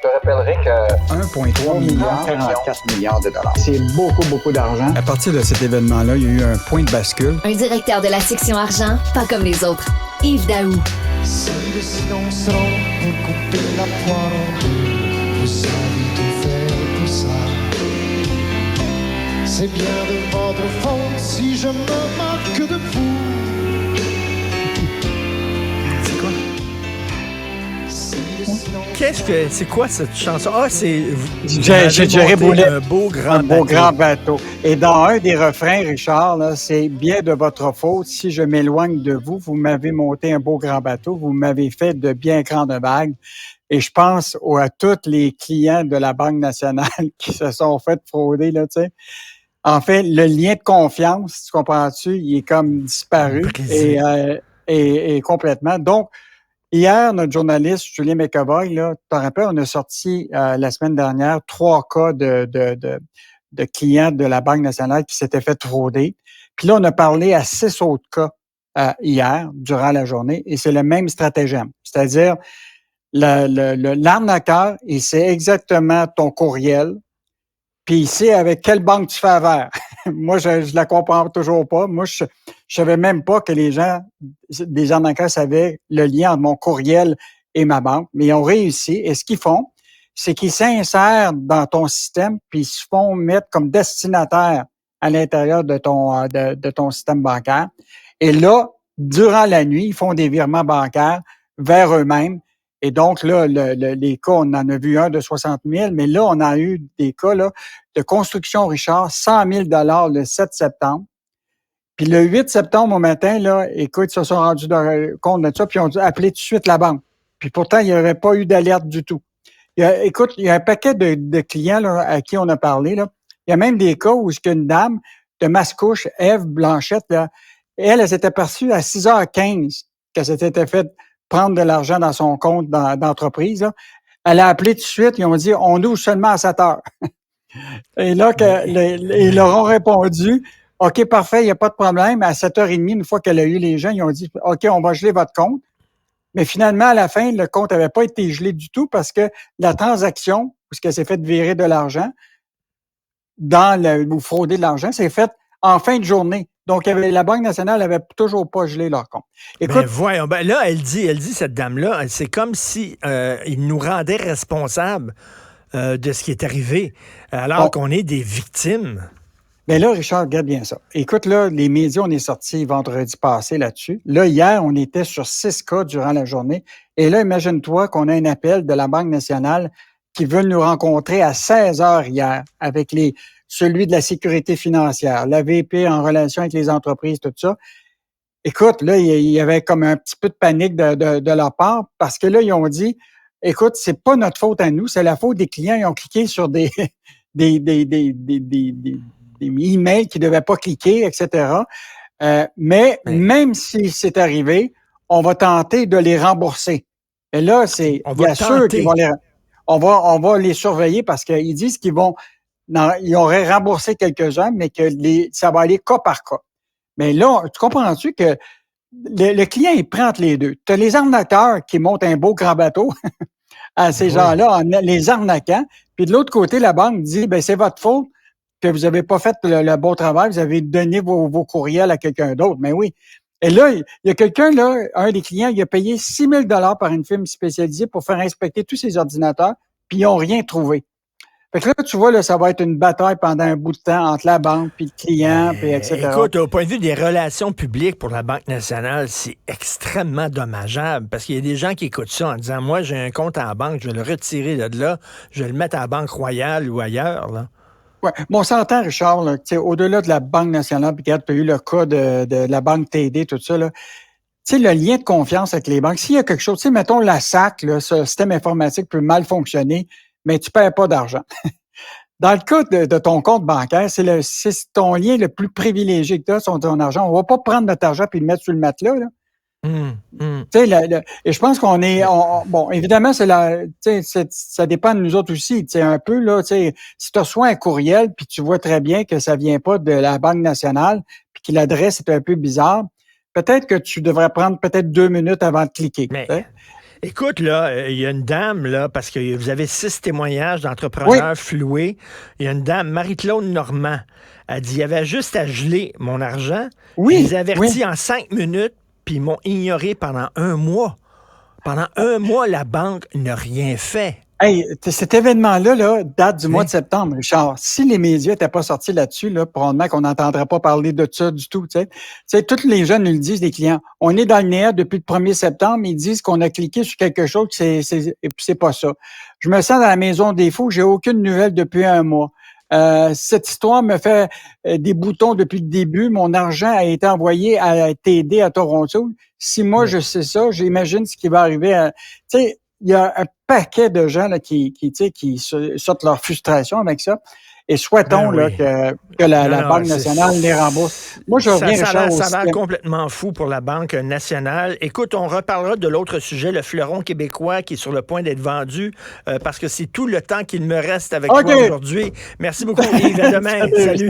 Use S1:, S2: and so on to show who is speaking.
S1: Je te rappellerai que
S2: 1,3 milliard,
S3: 44 milliards de dollars. C'est beaucoup, beaucoup d'argent.
S2: À partir de cet événement-là, il y a eu un point de bascule.
S4: Un directeur de la section argent, pas comme les autres. Yves Daou.
S5: C'est le silence rend pour couper la poire en deux. Vous savez tout faire, tout ça. C'est bien de votre faute si je me moque de vous.
S6: C'est quoi cette chanson? Ah, c'est...
S3: J'ai roulé
S6: un beau grand
S3: un beau grand bateau. Et dans un des refrains, Richard, là, c'est bien de votre faute. Si je m'éloigne de vous, vous m'avez monté un beau grand bateau. Vous m'avez fait de bien grandes vagues. Et je pense à tous les clients de la Banque nationale qui se sont fait frauder, là, tu sais. En fait, le lien de confiance, tu comprends-tu, il est comme disparu et complètement. Donc, hier, notre journaliste Julien McEvoy, là, tu te rappelles, on a sorti la semaine dernière 3 cas de clients de la Banque nationale qui s'étaient fait frauder. Puis là, on a parlé à 6 autres cas hier, durant la journée, et c'est le même stratagème. C'est-à-dire, l'arnaqueur, il sait exactement ton courriel, puis il sait avec quelle banque tu fais affaire. Moi, je la comprends toujours pas. Moi, je savais même pas que des arnaqueurs savaient le lien entre mon courriel et ma banque, mais ils ont réussi. Et ce qu'ils font, c'est qu'ils s'insèrent dans ton système, puis ils se font mettre comme destinataire à l'intérieur de ton système bancaire. Et là, durant la nuit, ils font des virements bancaires vers eux-mêmes. Et donc, là, les cas, on en a vu un de 60 000, mais là, on a eu des cas là, de construction, Richard, 100 000 $ le 7 septembre. Puis le 8 septembre au matin, là, écoute, ils se sont rendus compte de ça, puis ils ont dû appeler tout de suite la banque. Puis pourtant, il n'y avait pas eu d'alerte du tout. Il y a un paquet de clients là, à qui on a parlé. Là. Il y a même des cas où une dame de Mascouche, Ève Blanchette, là, elle s'était aperçue à 6h15 qu'elle s'était fait prendre de l'argent dans son compte d'entreprise. Là. Elle a appelé tout de suite, ils ont dit « On ouvre seulement à 7 heures ». Et là, ils leur ont répondu « OK, parfait, il n'y a pas de problème ». À 7h30, une fois qu'elle a eu les gens, ils ont dit « OK, on va geler votre compte ». Mais finalement, à la fin, le compte n'avait pas été gelé du tout parce que la transaction, où ce qu'elle s'est fait virer de l'argent, ou frauder de l'argent, s'est faite en fin de journée. Donc, la Banque nationale n'avait toujours pas gelé leur compte.
S6: Écoute, voyons, là, elle dit, cette dame-là, c'est comme si il nous rendait responsables de ce qui est arrivé, alors qu'on est des victimes.
S3: Mais là, Richard, regarde bien ça. Écoute, là, les médias, on est sortis vendredi passé là-dessus. Là, hier, on était sur 6 cas durant la journée. Et là, imagine-toi qu'on a un appel de la Banque nationale qui veulent nous rencontrer à 16h hier avec celui de la sécurité financière, la VP en relation avec les entreprises, tout ça. Écoute, là, il y avait comme un petit peu de panique de leur part parce que là, ils ont dit, écoute, c'est pas notre faute à nous, c'est la faute des clients. Ils ont cliqué sur des emails qu'ils ne devaient pas cliquer, etc. Mais même si c'est arrivé, on va tenter de les rembourser. Et là, bien sûr qu'ils vont on va les surveiller parce qu'ils disent qu'ils auraient remboursé quelques-uns, mais que ça va aller cas par cas. Mais là, tu comprends-tu que le client, il prend entre les deux. Tu as les arnaqueurs qui montent un beau grand bateau à ces gens-là, en les arnaquant. Puis de l'autre côté, la banque dit, c'est votre faute que vous n'avez pas fait le bon travail, vous avez donné vos courriels à quelqu'un d'autre. Mais oui. Et là, il y a quelqu'un, là, un des clients, il a payé 6 000 $ par une firme spécialisée pour faire inspecter tous ses ordinateurs, puis ils n'ont rien trouvé. Fait que là, tu vois, là, ça va être une bataille pendant un bout de temps entre la banque, puis le client, puis etc.
S6: Écoute, au point de vue des relations publiques pour la Banque nationale, c'est extrêmement dommageable parce qu'il y a des gens qui écoutent ça en disant, moi, j'ai un compte en banque, je vais le retirer de là, je vais le mettre à la Banque Royale ou ailleurs, là.
S3: Oui, bon, on s'entend, Richard, là, au-delà de la Banque nationale, puis regarde, tu as eu le cas de la Banque TD, tout ça, là. Tu sais, le lien de confiance avec les banques, s'il y a quelque chose, tu sais, mettons la SAC, là, ce système informatique peut mal fonctionner, mais tu ne perds pas d'argent. Dans le cas de ton compte bancaire, c'est ton lien le plus privilégié que tu as sur ton argent. On ne va pas prendre notre argent et le mettre sur le matelas, là. Tu sais, et je pense qu'on est, bon, évidemment, ça dépend de nous autres aussi, tu sais, un peu, là, tu sais, si tu reçois un courriel puis tu vois très bien que ça vient pas de la Banque nationale puis que l'adresse est un peu bizarre, peut-être que tu devrais prendre peut-être 2 minutes avant de cliquer.
S6: Écoute, là, il y a une dame, là, parce que vous avez 6 témoignages d'entrepreneurs floués. Il y a une dame, Marie-Claude Normand, elle dit, il y avait juste à geler mon argent.
S3: Oui,
S6: Je les ai avertis en 5 minutes, puis ils m'ont ignoré pendant 1 mois. Pendant 1 mois, la banque n'a rien fait.
S3: Hey, cet événement-là là, date du mois de septembre, Richard. Si les médias n'étaient pas sortis là-dessus, là, probablement qu'on n'entendrait pas parler de ça du tout. Tu sais, tous les jeunes nous le disent, les clients. On est dans le néant depuis le 1er septembre, ils disent qu'on a cliqué sur quelque chose, et puis c'est pas ça. Je me sens dans la maison des fous, j'ai aucune nouvelle depuis 1 mois. Cette histoire me fait des boutons depuis le début. Mon argent a été envoyé à TD à Toronto. Si moi, je sais ça, j'imagine ce qui va arriver à... Tu sais, il y a un paquet de gens là, qui sortent leur frustration avec ça. Et souhaitons là, que la Banque nationale les rembourse. Moi, je reviens, Richard,
S6: ça a l'air complètement fou pour la Banque nationale. Écoute, on reparlera de l'autre sujet, le fleuron québécois qui est sur le point d'être vendu, parce que c'est tout le temps qu'il me reste avec toi aujourd'hui. Merci beaucoup, Yves. À demain. Salut.